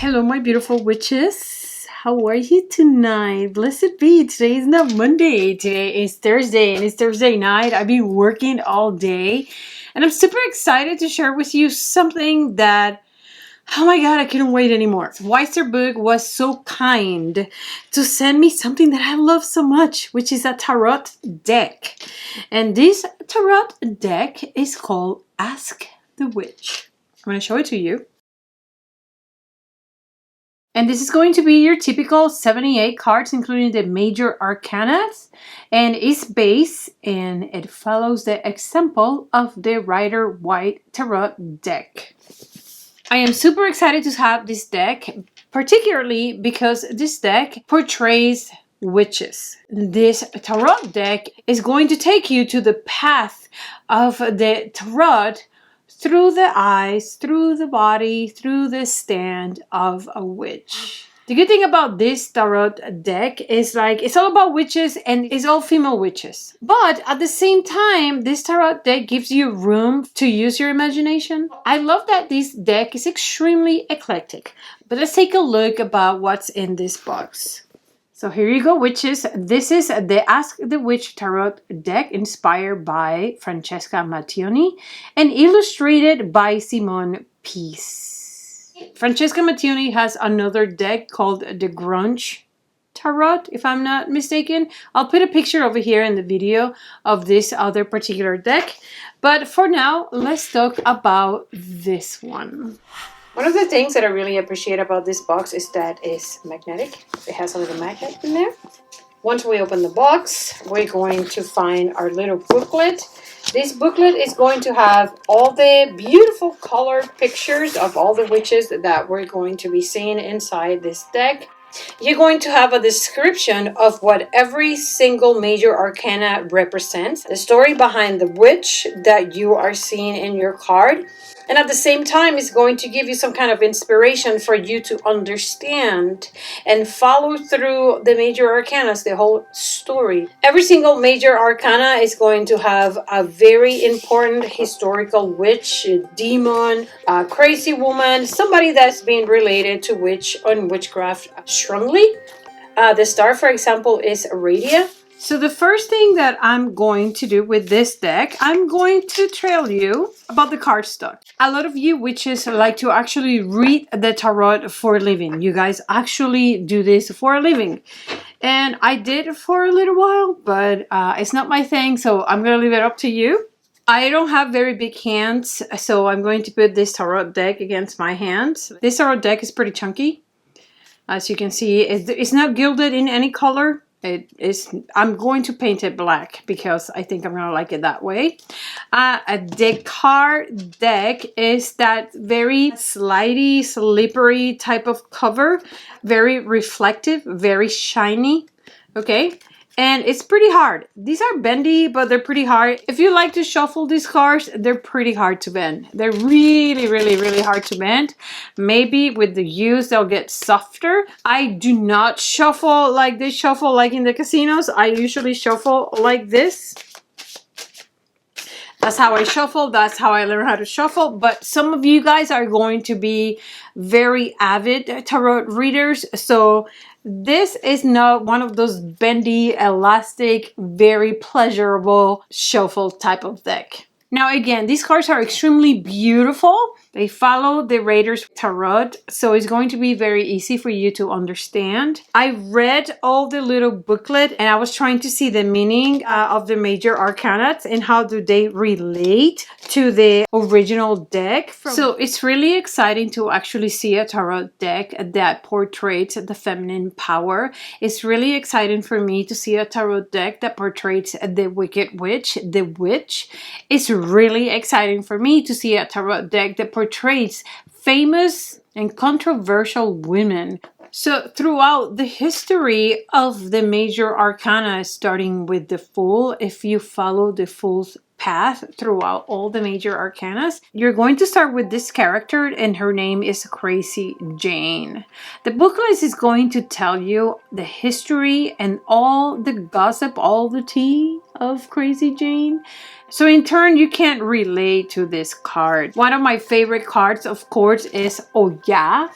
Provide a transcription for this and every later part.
Hello, my beautiful witches. How are you tonight? Blessed be. Today is not Monday. Today is Thursday, and it's Thursday night. I've been working all day, and I'm super excited to share with you something that, oh my God, I couldn't wait anymore. Weiser Book was so kind to send me something that I love so much, which is a tarot deck. And this tarot deck is called Ask the Witch. I'm going to show it to you. And this is going to be your typical 78 cards, including the major arcanas, and is based and it follows the example of the Rider-Waite Tarot deck. I am super excited to have this deck, particularly because this deck portrays witches. This tarot deck is going to take you to the path of the tarot through the eyes, through the body, through the stand of a witch. The good thing about this tarot deck is it's all about witches and it's all female witches. But at the same time, this tarot deck gives you room to use your imagination. I love that this deck is extremely eclectic. But let's take a look about what's in this box. So here you go, witches. This is the Ask the Witch Tarot deck inspired by Francesca Mattioni and illustrated by Simone Peace. Francesca Mattioni has another deck called the Grunge Tarot, if I'm not mistaken. I'll put a picture over here in the video of this other particular deck. But for now, let's talk about this one. One of the things that I really appreciate about this box is that it's magnetic. It has a little magnet in there. Once we open the box, we're going to find our little booklet. This booklet is going to have all the beautiful colored pictures of all the witches that we're going to be seeing inside this deck. You're going to have a description of what every single major arcana represents, the story behind the witch that you are seeing in your card. And at the same time, it's going to give you some kind of inspiration for you to understand and follow through the major arcanas, the whole story. Every single major arcana is going to have a very important historical witch, a demon, a crazy woman, somebody that's being related to witch and witchcraft strongly. The star, for example, is Aradia. So the first thing that I'm going to do with this deck, I'm going to tell you about the cardstock. A lot of you witches like to actually read the tarot for a living. You guys actually do this for a living. And I did for a little while, but it's not my thing, so I'm going to leave it up to you. I don't have very big hands, so I'm going to put this tarot deck against my hands. This tarot deck is pretty chunky. As you can see, it's not gilded in any color. I'm going to paint it black because I think I'm going to like it that way. The card deck is that very slidey, slippery type of cover. Very reflective, very shiny. Okay. And it's pretty hard. These are bendy, but they're pretty hard. If you like to shuffle these cards, they're pretty hard to bend. They're really, really, really hard to bend. Maybe with the use, they'll get softer. I do not shuffle like they shuffle like in the casinos. I usually shuffle like this. That's how I shuffle. That's how I learn how to shuffle. But some of you guys are going to be very avid tarot readers. So this is not one of those bendy, elastic, very pleasurable shuffle type of deck. Now again, these cards are extremely beautiful. They follow the Raiders Tarot, so it's going to be very easy for you to understand. I read all the little booklet and I was trying to see the meaning of the major arcana and how do they relate to the original deck. So it's really exciting to actually see a tarot deck that portrays the feminine power. It's really exciting for me to see a tarot deck that portrays the Wicked Witch, the witch. It's really exciting for me to see a tarot deck that portrays famous and controversial women. So throughout the history of the major arcana, starting with the Fool, if you follow the Fool's path throughout all the major arcanas, you're going to start with this character and her name is Crazy Jane. The booklet is going to tell you the history and all the gossip, all the tea of Crazy Jane. So in turn, you can't relate to this card. One of my favorite cards, of course, is Oh Yeah.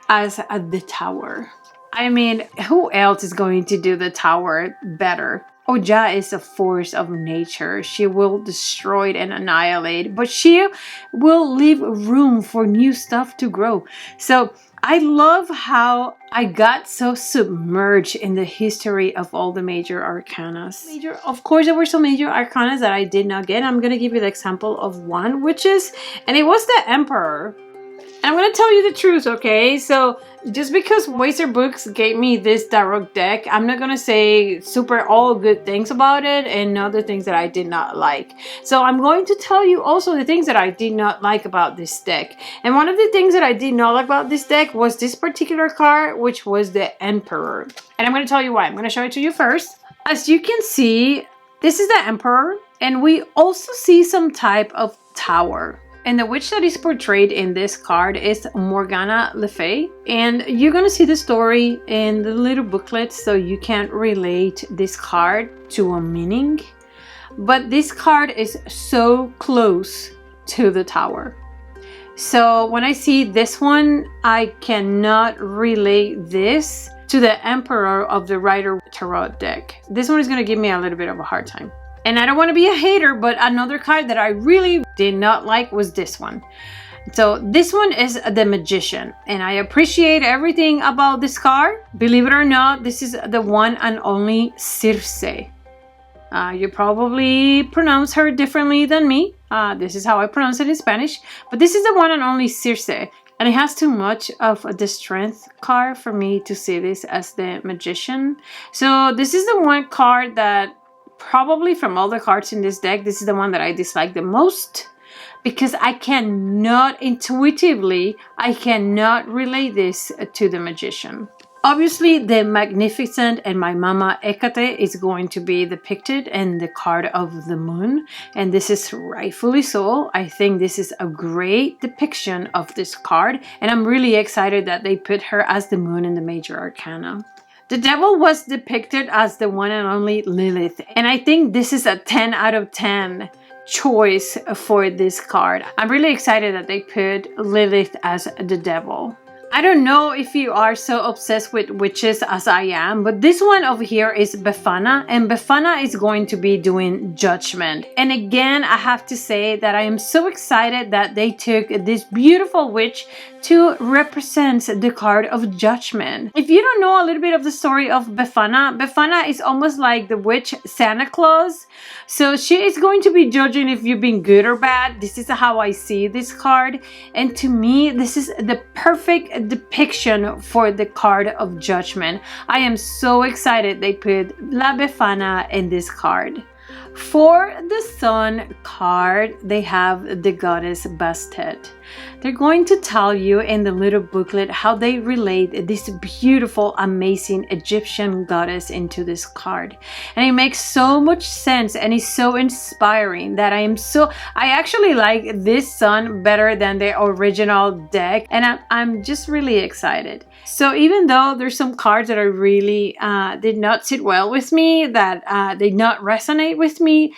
as the tower. I mean, who else is going to do the tower better? Oja is a force of nature. She will destroy and annihilate, but she will leave room for new stuff to grow. So I love how I got so submerged in the history of all the major arcanas. Of course, there were some major arcanas that I did not get. I'm going to give you the example of one, which is, and it was the Emperor. And I'm going to tell you the truth, okay? So just because Wazer Books gave me this Daruk deck, I'm not going to say super all good things about it and other things that I did not like. So I'm going to tell you also the things that I did not like about this deck. And one of the things that I did not like about this deck was this particular card, which was the Emperor. And I'm going to tell you why. I'm going to show it to you first. As you can see, this is the Emperor. And we also see some type of tower. And the witch that is portrayed in this card is Morgana Le Fay. And you're going to see the story in the little booklet, so you can't relate this card to a meaning. But this card is so close to the tower. So when I see this one, I cannot relate this to the Emperor of the Rider Tarot deck. This one is going to give me a little bit of a hard time. And I don't want to be a hater, but another card that I really did not like was this one. So this one is the Magician. And I appreciate everything about this card. Believe it or not, this is the one and only Circe. You probably pronounce her differently than me. This is how I pronounce it in Spanish. But this is the one and only Circe. And it has too much of the strength card for me to see this as the Magician. So this is the one card that probably from all the cards in this deck, this is the one that I dislike the most, because I cannot intuitively, I cannot relate this to the Magician. Obviously, the Magnificent and my Mama Hecate is going to be depicted in the card of the Moon, and this is rightfully so. I think this is a great depiction of this card, and I'm really excited that they put her as the Moon in the Major Arcana. The Devil was depicted as the one and only Lilith, and I think this is a 10 out of 10 choice for this card. I'm really excited that they put Lilith as the Devil. I don't know if you are so obsessed with witches as I am, but this one over here is Befana, and Befana is going to be doing Judgment. And again, I have to say that I am so excited that they took this beautiful witch to represent the card of Judgment. If you don't know a little bit of the story of Befana, Befana is almost like the witch Santa Claus. So she is going to be judging if you've been good or bad. This is how I see this card. And to me, this is the perfect depiction for the card of Judgment. I am so excited they put La Befana in this card. For the Sun card, they have the goddess Bastet. They're going to tell you in the little booklet how they relate this beautiful, amazing Egyptian goddess into this card. And it makes so much sense and is so inspiring that I actually like this Sun better than the original deck, and I'm just really excited. So even though there's some cards that are really did not sit well with me, that did not resonate with me,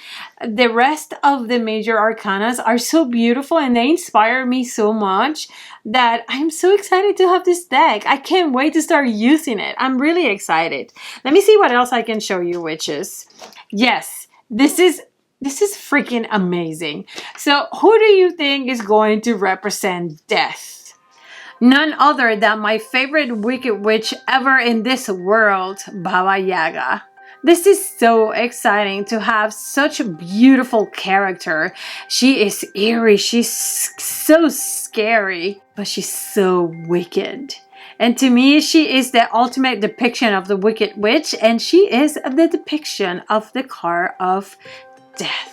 the rest of the major arcanas are so beautiful and they inspire me so much that I'm so excited to have this deck. I can't wait to start using it. I'm really excited. Let me see what else I can show you, witches. Yes, this is freaking amazing. So who do you think is going to represent death? None other than my favorite wicked witch ever in this world, Baba Yaga. This is so exciting to have such a beautiful character. She is eerie, she's so scary, but she's so wicked. And to me, she is the ultimate depiction of the Wicked Witch, and she is the depiction of the card of death.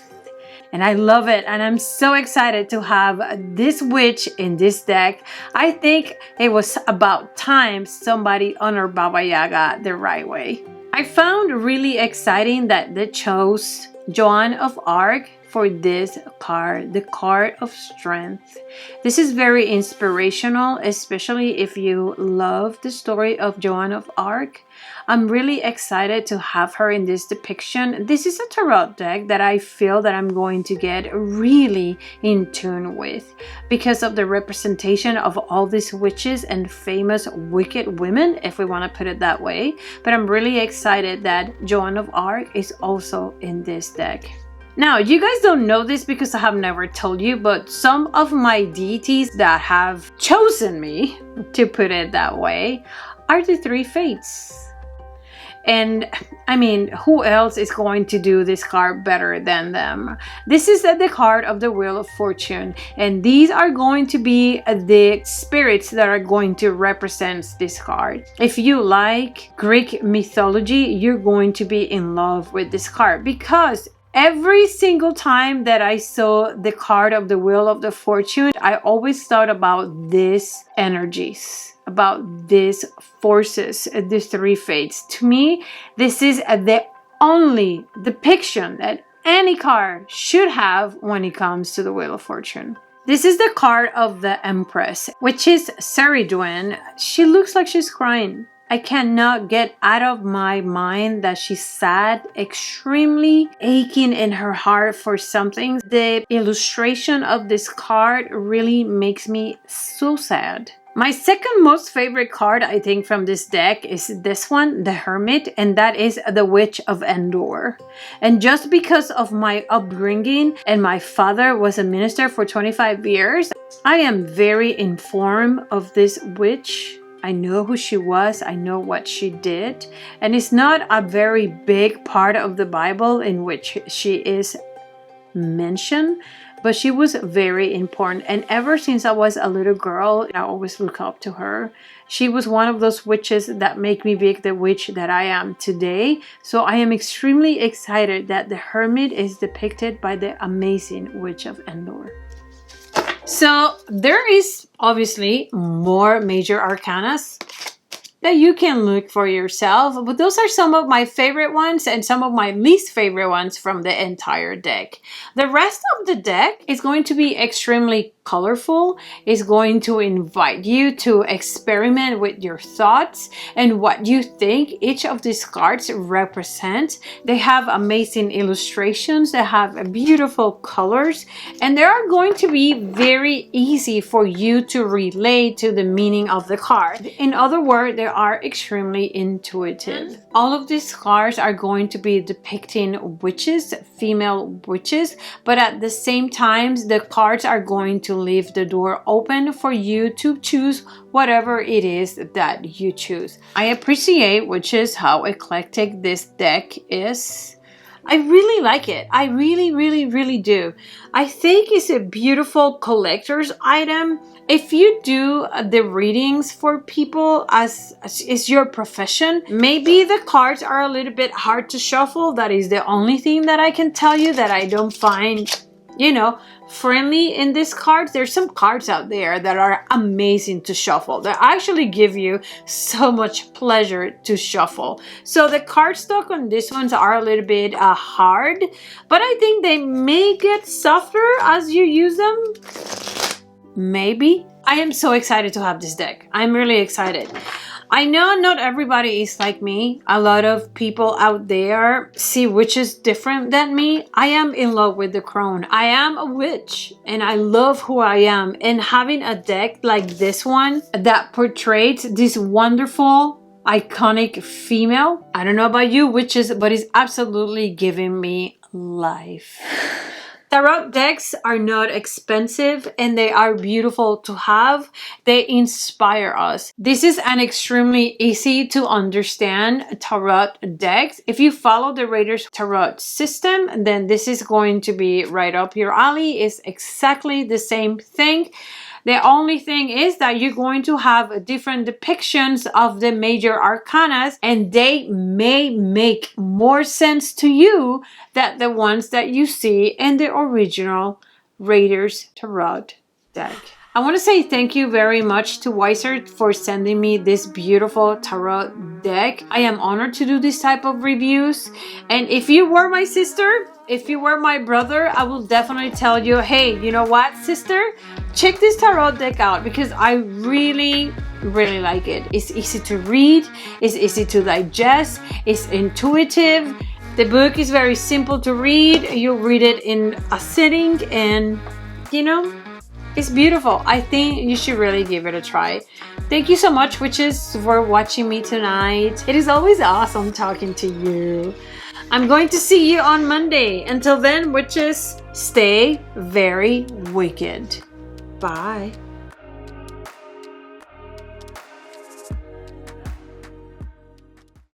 And I love it, and I'm so excited to have this witch in this deck. I think it was about time somebody honored Baba Yaga the right way. I found really exciting that they chose Joan of Arc for this card, the card of strength. This is very inspirational, especially if you love the story of Joan of Arc. I'm really excited to have her in this depiction. This is a tarot deck that I feel that I'm going to get really in tune with because of the representation of all these witches and famous wicked women, if we want to put it that way. But I'm really excited that Joan of Arc is also in this deck. Now, you guys don't know this because I have never told you, but some of my deities that have chosen me, to put it that way, are the three fates. And I mean, who else is going to do this card better than them? This is the card of the Wheel of Fortune, and these are going to be the spirits that are going to represent this card. If you like Greek mythology, you're going to be in love with this card, because every single time that I saw the card of the Wheel of the Fortune, I always thought about these energies, about these forces, these three fates. To me, this is the only depiction that any card should have when it comes to the Wheel of Fortune. This is the card of the Empress, which is Ceridwen. She looks like she's crying. I cannot get out of my mind that she's sad, extremely aching in her heart for something. The illustration of this card really makes me so sad. My second most favorite card, I think, from this deck is this one, the Hermit, and that is the Witch of Endor. And just because of my upbringing, and my father was a minister for 25 years, I am very informed of this witch. I know who she was, I know what she did, and it's not a very big part of the Bible in which she is mentioned, but she was very important. And ever since I was a little girl, I always look up to her. She was one of those witches that make me be the witch that I am today. So I am extremely excited that the Hermit is depicted by the amazing Witch of Endor. So there is obviously more major arcanas that you can look for yourself, but those are some of my favorite ones and some of my least favorite ones from the entire deck. The rest of the deck is going to be extremely colorful, is going to invite you to experiment with your thoughts and what you think each of these cards represent. They have amazing illustrations, they have beautiful colors, and they are going to be very easy for you to relate to the meaning of the card. In other words, they are extremely intuitive. All of these cards are going to be depicting witches, female witches, but at the same time, the cards are going to leave the door open for you to choose whatever it is that you choose. I appreciate, which is how eclectic this deck is. I really like it. I really do. I think it's a beautiful collector's item. If you do the readings for people as is your profession, maybe the cards are a little bit hard to shuffle. That is the only thing that I can tell you that I don't find, friendly in these cards. There's some cards out there that are amazing to shuffle, that actually give you so much pleasure to shuffle. So the cardstock on these ones are a little bit hard, but I think they may get softer as you use them. Maybe. I am so excited to have this deck. I'm really excited. I know not everybody is like me. A lot of people out there see witches different than me. I am in love with the crown. I am a witch and I love who I am. And having a deck like this one that portrays this wonderful, iconic female, I don't know about you witches, but it's absolutely giving me life. Tarot decks are not expensive and they are beautiful to have. They inspire us. This is an extremely easy to understand tarot deck. If you follow the Raiders Tarot system, then this is going to be right up your alley. It's exactly the same thing. The only thing is that you're going to have different depictions of the major arcanas, and they may make more sense to you than the ones that you see in the original Raiders Tarot deck. I want to say thank you very much to Wiser for sending me this beautiful tarot deck. I am honored to do this type of reviews. And if you were my sister, if you were my brother, I will definitely tell you, hey, you know what, sister? Check this tarot deck out because I really like it. It's easy to read, it's easy to digest, it's intuitive. The book is very simple to read. You'll read it in a sitting and, you know, it's beautiful. I think you should really give it a try. Thank you so much, witches, for watching me tonight. It is always awesome talking to you. I'm going to see you on Monday. Until then, witches, stay very wicked. Bye.